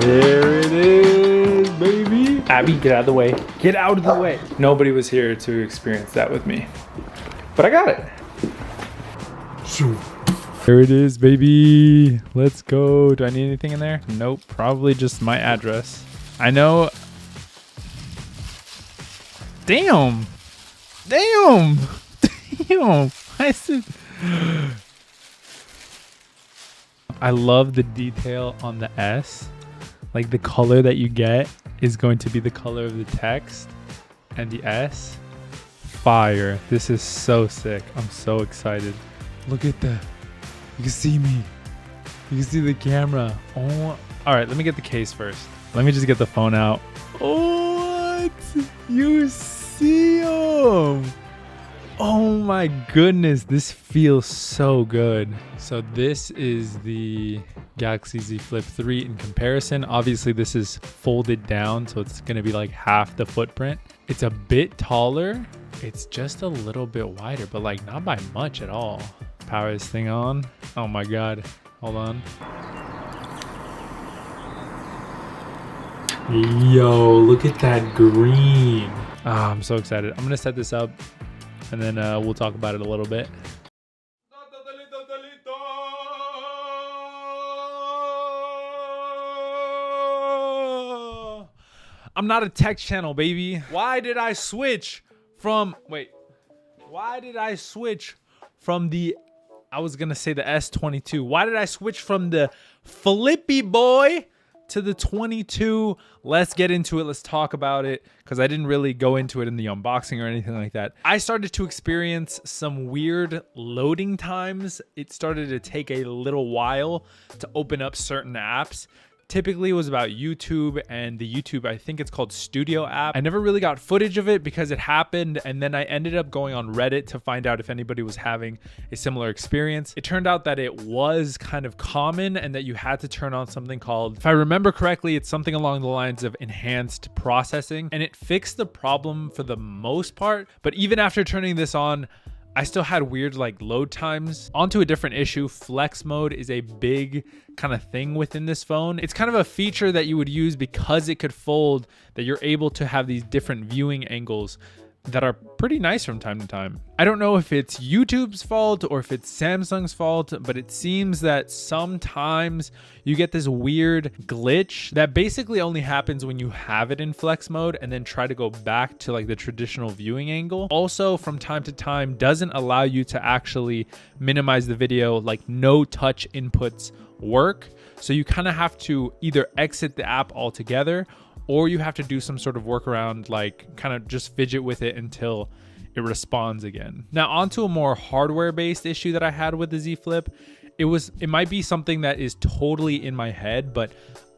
There it is, baby. Abby, get out of the way. Get out of the way. Nobody was here to experience that with me, but I got it. There it is, baby. Let's go. Do I need anything in there? Nope. Probably just my address. I know. Damn. Damn. Damn. I love the detail on the S. Like the color that you get is going to be the color of the text and the S. Fire. This is so sick. I'm so excited. Look at that. You can see me. You can see the camera. Oh, all right. Let me get the case first. Let me just get the phone out. Oh, what? You see him? Oh my goodness. This feels so good. So this is the Galaxy Z Flip 3 in comparison. Obviously, this is folded down, so it's going to be like half the footprint. It's a bit taller. It's just a little bit wider, but like not by much at all. Power this thing on. Oh my God. Hold on. Yo, look at that green. Oh, I'm so excited. I'm gonna set this up and then we'll talk about it a little bit. I'm not a tech channel, baby. Why did I switch from, why did I switch from the, I was gonna say the S22. Why did I switch from the Flippy boy to the 22? Let's get into it. Let's talk about it, because I didn't really go into it in the unboxing or anything like that. I started to experience some weird loading times. It started to take a little while to open up certain apps. Typically it was about YouTube and the YouTube, I think it's called Studio app. I never really got footage of it because it happened, and then I ended up going on Reddit to find out if anybody was having a similar experience. It turned out that it was kind of common and that you had to turn on something called, if I remember correctly, it's something along the lines of enhanced processing, and it fixed the problem for the most part. But even after turning this on, I still had weird like load times. Onto a different issue, flex mode is a big kind of thing within this phone. It's kind of a feature that you would use because it could fold, that you're able to have these different viewing angles that are pretty nice from time to time. I don't know if it's YouTube's fault or if it's Samsung's fault, but it seems that sometimes you get this weird glitch that basically only happens when you have it in flex mode and then try to go back to like the traditional viewing angle. Also, from time to time, doesn't allow you to actually minimize the video, like no touch inputs work. So you kind of have to either exit the app altogether, or you have to do some sort of workaround, like kind of just fidget with it until it responds again. Now onto a more hardware-based issue that I had with the Z Flip. It might be something that is totally in my head, but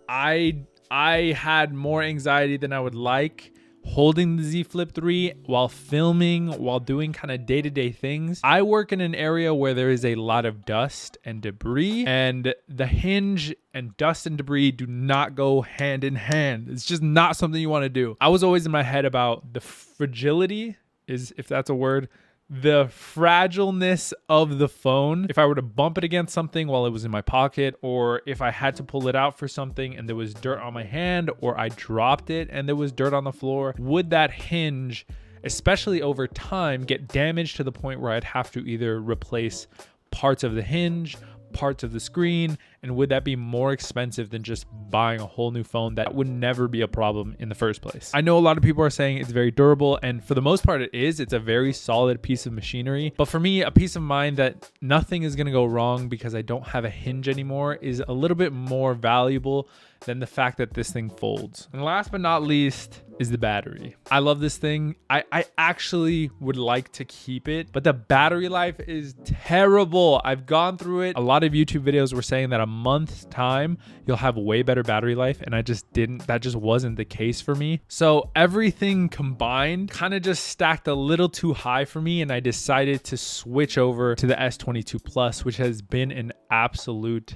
I had more anxiety than I would like holding the Z Flip 3 while filming, while doing kind of day-to-day things. I work in an area where there is a lot of dust and debris, and the hinge and dust and debris do not go hand in hand. It's just not something you want to do. I was always in my head about the fragility, if that's a word, the fragileness of the phone. If I were to bump it against something while it was in my pocket, or if I had to pull it out for something and there was dirt on my hand, or I dropped it and there was dirt on the floor, would that hinge, especially over time, get damaged to the point where I'd have to either replace parts of the hinge, parts of the screen, and would that be more expensive than just buying a whole new phone that would never be a problem in the first place? I know a lot of people are saying it's very durable, and for the most part it is. It's a very solid piece of machinery, but for me, a peace of mind that nothing is going to go wrong because I don't have a hinge anymore is a little bit more valuable than the fact that this thing folds. And last but not least is the battery. I love this thing. I actually would like to keep it, but the battery life is terrible. I've gone through it. A lot of YouTube videos were saying that a month's time you'll have way better battery life, and that just wasn't the case for me. So everything combined kind of just stacked a little too high for me, and I decided to switch over to the S22 Plus, which has been an absolute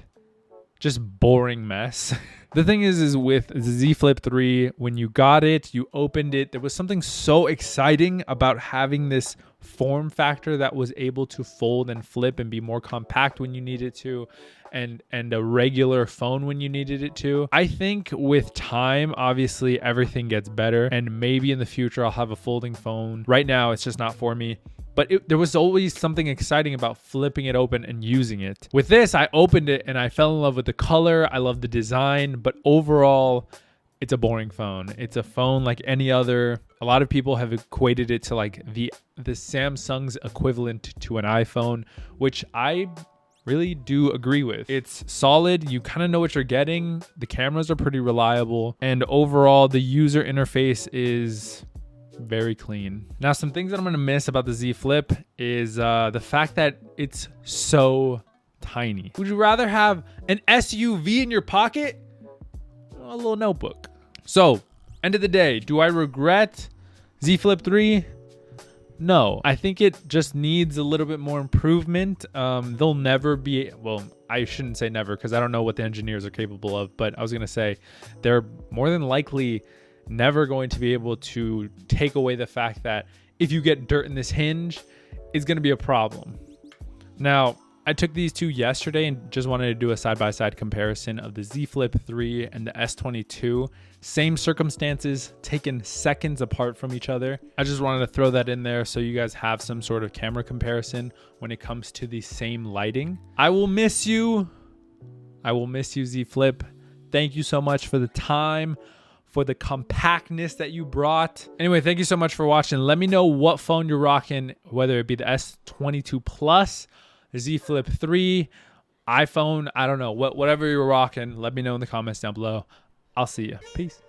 just boring mess. The thing is with the Z Flip 3, when you got it, you opened it, there was something so exciting about having this form factor that was able to fold and flip and be more compact when you needed to. and a regular phone when you needed it to. I think with time, obviously everything gets better, and maybe in the future I'll have a folding phone. Right now it's just not for me. But there was always something exciting about flipping it open and using it. With this, I opened it and I fell in love with the color. I love the design, but overall, it's a boring phone. It's a phone like any other. A lot of people have equated it to like the Samsung's equivalent to an iPhone, which I really do agree with. It's solid. You kind of know what you're getting. The cameras are pretty reliable. And overall, the user interface is very clean. Now, some things that I'm going to miss about the Z Flip is the fact that it's so tiny. Would you rather have an SUV in your pocket or a little notebook? So, end of the day, do I regret Z Flip 3? No, I think it just needs a little bit more improvement. They'll never be, well, I shouldn't say never because I don't know what the engineers are capable of, but I was going to say they're more than likely never going to be able to take away the fact that if you get dirt in this hinge, it's going to be a problem. Now, I took these two yesterday and just wanted to do a side-by-side comparison of the Z Flip 3 and the S22. Same circumstances, taken seconds apart from each other. I just wanted to throw that in there so you guys have some sort of camera comparison when it comes to the same lighting. I will miss you. I will miss you, Z Flip. Thank you so much for the time, for the compactness that you brought. Anyway, thank you so much for watching. Let me know what phone you're rocking, whether it be the S22 Plus, the Z Flip 3, iPhone, I don't know, whatever you're rocking. Let me know in the comments down below. I'll see you. Peace.